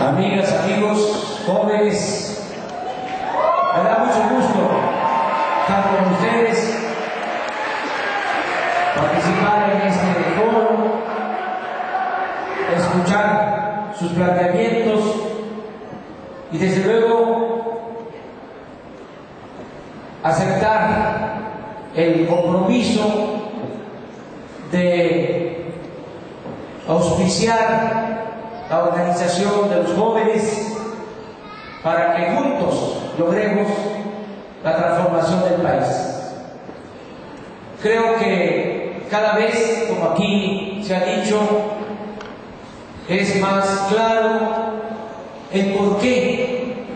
amigas, amigos, jóvenes, me da mucho gusto estar con ustedes, participar en este foro, escuchar sus planteamientos y desde luego aceptar el compromiso de auspiciar la organización de los jóvenes para que juntos logremos la transformación del país. Creo que cada vez, como aquí se ha dicho, es más claro el porqué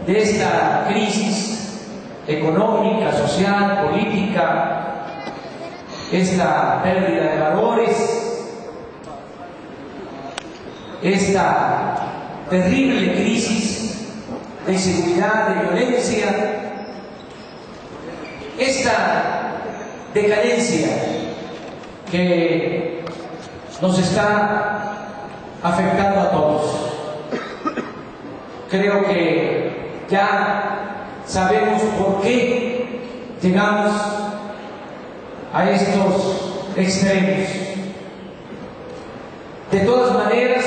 de esta crisis económica, social, política, esta pérdida de valores, esta terrible crisis de inseguridad, de violencia, esta decadencia que nos está afectando a todos. Creo que ya sabemos por qué llegamos a estos extremos. De todas maneras,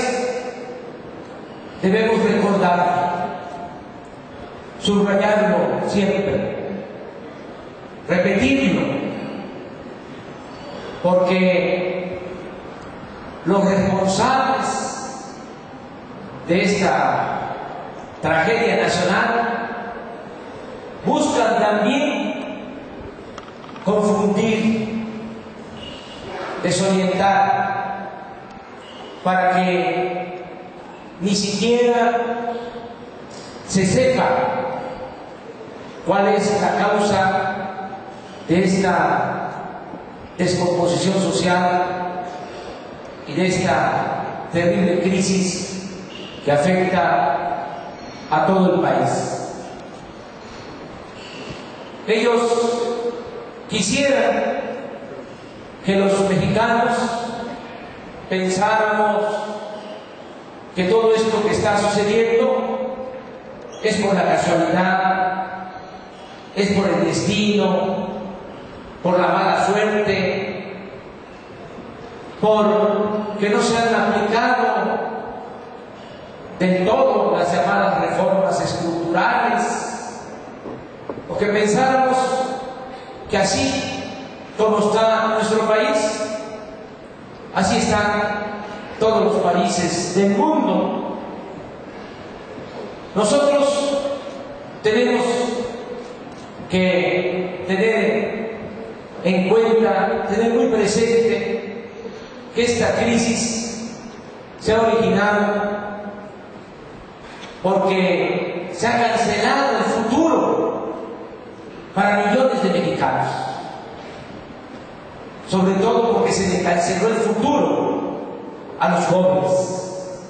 debemos recordar, subrayarlo siempre, repetirlo, porque los responsables de esta tragedia nacional buscan también confundir, desorientar, para que ni siquiera se sepa cuál es la causa de esta descomposición social y de esta terrible crisis que afecta a todo el país. Ellos quisieran que los mexicanos pensáramos que todo esto que está sucediendo es por la casualidad, es por el destino, por la mala suerte, por que no se han aplicado del todo las llamadas reformas estructurales, o que pensáramos que así como está nuestro país, así están todos los países del mundo. Nosotros tenemos que tener en cuenta, tener muy presente que esta crisis se ha originado porque se ha cancelado el futuro para millones de mexicanos, sobre todo porque se le canceló el futuro a los jóvenes,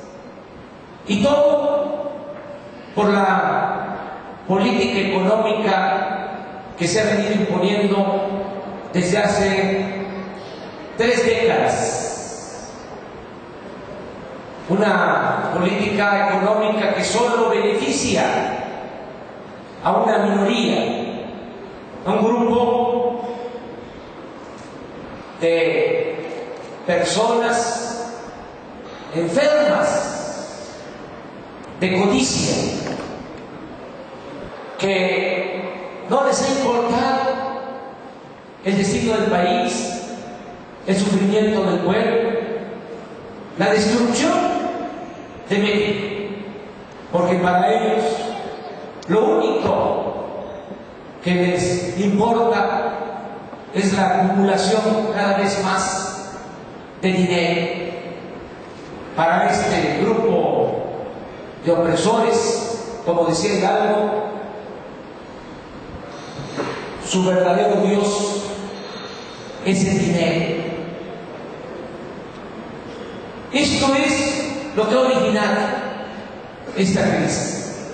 y todo por la política económica que se ha venido imponiendo desde hace 3 décadas. Una política económica que solo beneficia a una minoría, a un grupo de personas enfermas de codicia, que no les ha importado el destino del país, el sufrimiento del pueblo, la destrucción de México, porque para ellos lo único que les importa es la acumulación cada vez más de dinero. Para este grupo de opresores, como decía Hidalgo, su verdadero Dios es el dinero. Esto es lo que ha originado esta crisis,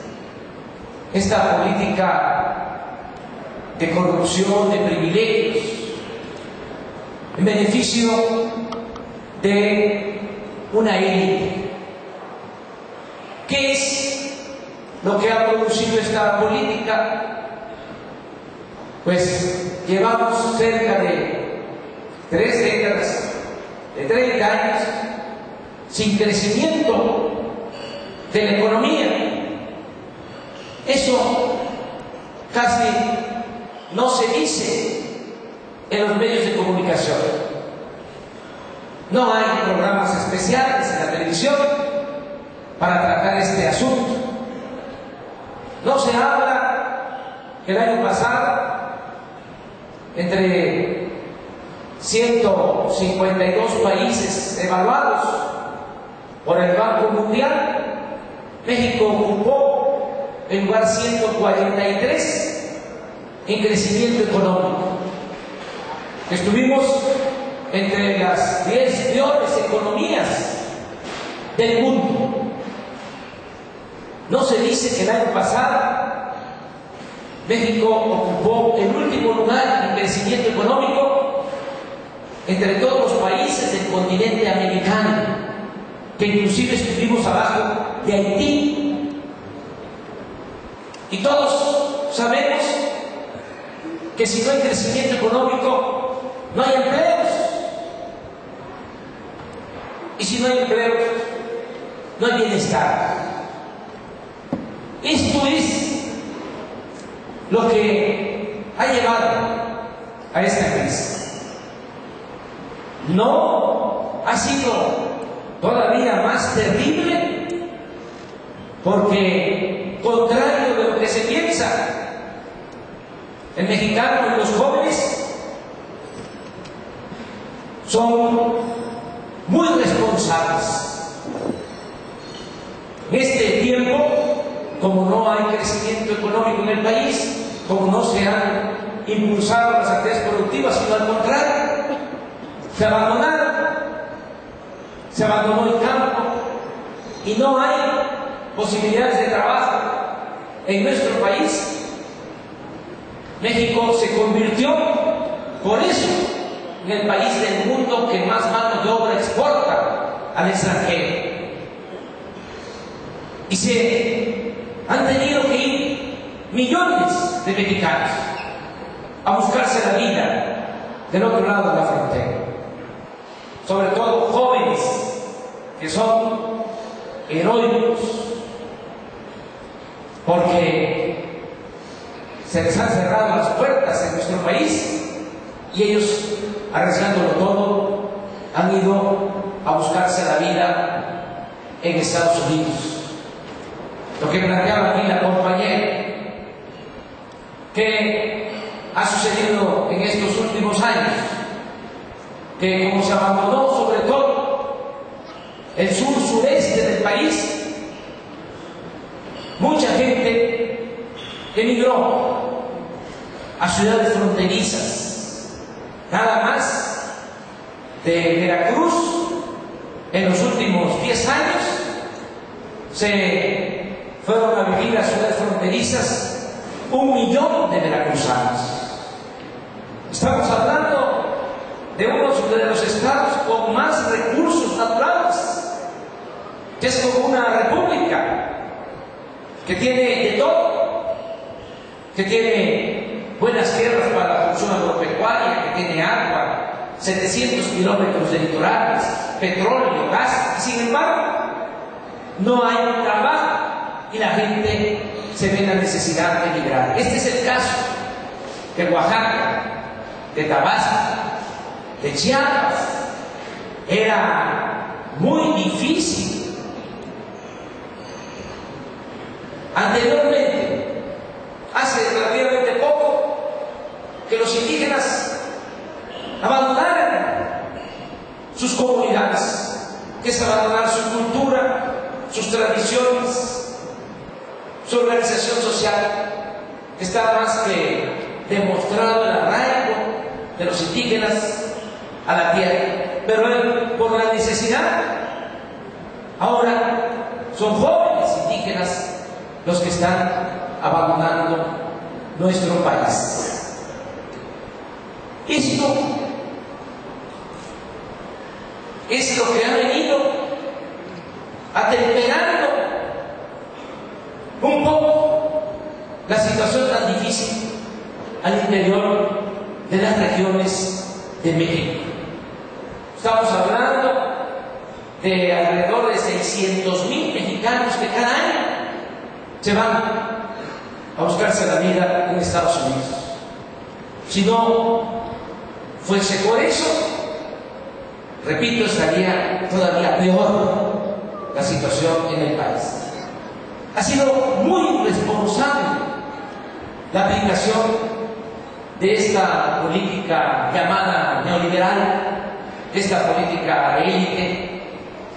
esta política de corrupción, de privilegios, en beneficio de una élite ¿Qué es lo que ha producido esta política? Pues llevamos cerca de 3 décadas, de 30 años, sin crecimiento de la economía. Eso casi no se dice en los medios de comunicación. No hay programas especiales en la televisión para tratar este asunto. No se habla que el año pasado, entre 152 países evaluados por el Banco Mundial, México ocupó el lugar 143 en crecimiento económico. Estuvimos entre las 10 peores economías del mundo. No se dice que el año pasado México ocupó el último lugar en crecimiento económico entre todos los países del continente americano, que inclusive estuvimos abajo de Haití. Y todos sabemos que si no hay crecimiento económico, no hay empleos. Y si no hay empleos, no hay bienestar. Esto es lo que ha llevado a esta crisis. No ha sido todavía más terrible, porque, contrario de lo que se piensa, el mexicano y los jóvenes son muy responsables. En este tiempo, como no hay crecimiento económico en el país, como no se han impulsado las actividades productivas, sino al contrario, se abandonó el campo y no hay posibilidades de trabajo en nuestro país. México se convirtió, por eso, en el país del mundo que más mano de obra exporta al extranjero. Y se han tenido que ir millones de mexicanos a buscarse la vida del otro lado de la frontera. Sobre todo jóvenes que son heroicos, porque se les han cerrado las puertas en nuestro país y ellos, arriesgándolo todo, han ido a buscarse la vida en Estados Unidos. Lo que planteaba aquí la compañera, que ha sucedido en estos últimos años, que como se abandonó sobre todo el sur-sureste del país, mucha gente emigró a ciudades fronterizas. Nada más de Veracruz, en los últimos 10 años, se fueron a vivir a ciudades fronterizas 1 millón de veracruzanos. Estamos hablando de uno de los estados con más recursos naturales, que es como una república, que tiene de todo, que tiene buenas tierras para la producción agropecuaria, que tiene agua, 700 kilómetros de litorales, petróleo, gas, y sin embargo no hay trabajo y la gente se ve en la necesidad de emigrar. Este es el caso de Oaxaca, de Tabasco, de Chiapas. Era muy difícil anteriormente, hace relativamente poco, que los indígenas abandonaran sus comunidades, que es abandonar su cultura, sus tradiciones, su organización social. Está más que demostrado el arraigo de los indígenas a la tierra, pero por la necesidad, ahora son jóvenes indígenas los que están abandonando nuestro país. Esto es lo que ha venido atemperando situación tan difícil al interior de las regiones de México. Estamos hablando de alrededor de 600,000 mexicanos que cada año se van a buscarse la vida en Estados Unidos. Si no fuese por eso, repito, estaría todavía peor la situación en el país. Ha sido muy irresponsable la aplicación de esta política llamada neoliberal, de esta política de élite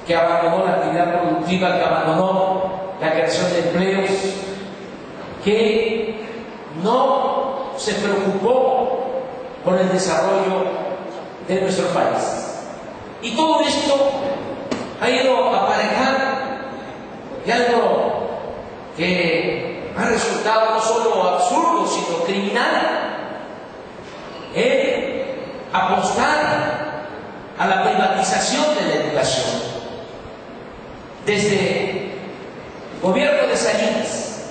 que abandonó la actividad productiva, que abandonó la creación de empleos, que no se preocupó por el desarrollo de nuestro país. Y todo esto ha ido aparejando de algo que ha resultado no solo absurdo, sino criminal: el apostar a la privatización de la educación. Desde el gobierno de Salinas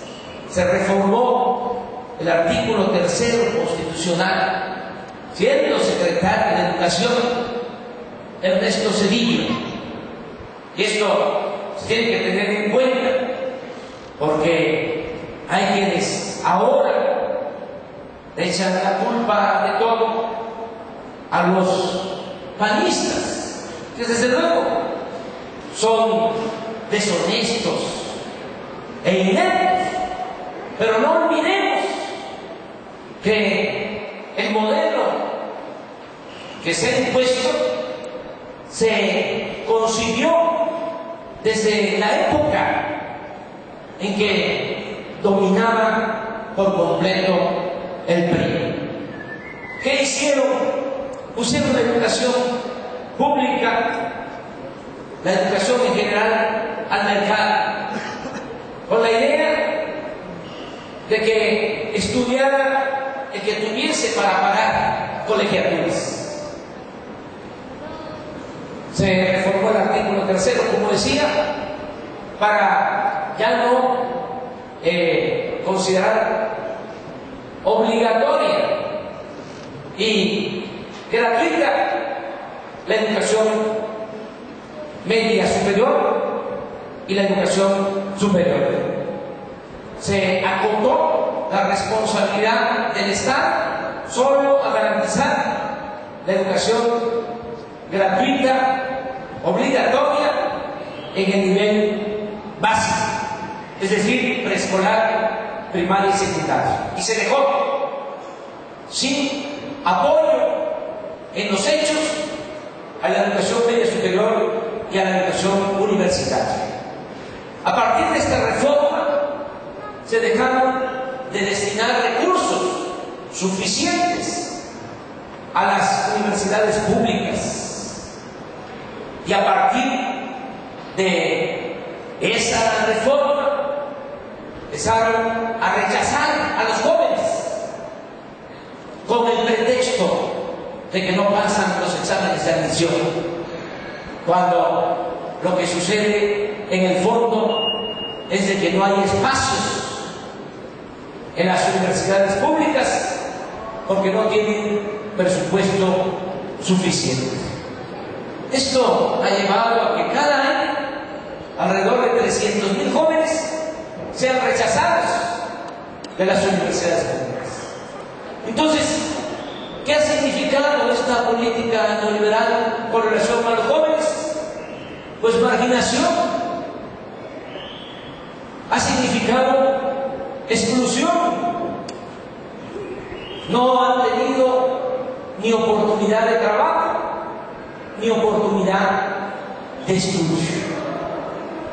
se reformó el artículo 3º constitucional, siendo secretario de Educación Ernesto Zedillo. Y esto se tiene que tener en cuenta, porque hay quienes ahora le echan la culpa de todo a los panistas, que desde luego son deshonestos e inertes. Pero no olvidemos que el modelo que se ha impuesto se concibió desde la época en que dominaba por completo el PRI. ¿Qué hicieron? Pusieron la educación pública, la educación en general, al mercado, con la idea de que estudiara el que tuviese para pagar colegiaturas. Se reformó el artículo 3º, como decía, para ya no considerar obligatoria y gratuita la educación media superior y la educación superior. Se acotó la responsabilidad del Estado solo a garantizar la educación gratuita, obligatoria, en el nivel básico, es decir, preescolar, primaria y secundaria. Y se dejó sin apoyo en los hechos a la educación media superior y a la educación universitaria. A partir de esta reforma se dejaron de destinar recursos suficientes a las universidades públicas, y a partir de esa reforma empezaron a rechazar a los jóvenes con el pretexto de que no pasan los exámenes de admisión, cuando lo que sucede en el fondo es de que no hay espacios en las universidades públicas porque no tienen presupuesto suficiente. Esto ha llevado a que cada año alrededor de 300,000 jóvenes sean rechazados de las universidades públicas. Entonces, ¿qué ha significado esta política neoliberal con relación a los jóvenes? Pues marginación. Ha significado exclusión. No han tenido ni oportunidad de trabajo, ni oportunidad de estudio.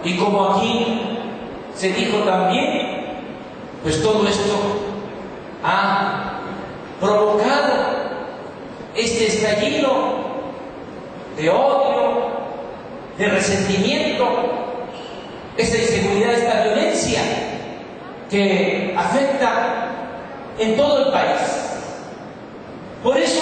Y como aquí se dijo también, pues todo esto ha provocado este estallido de odio, de resentimiento, esta inseguridad, esta violencia que afecta en todo el país. Por eso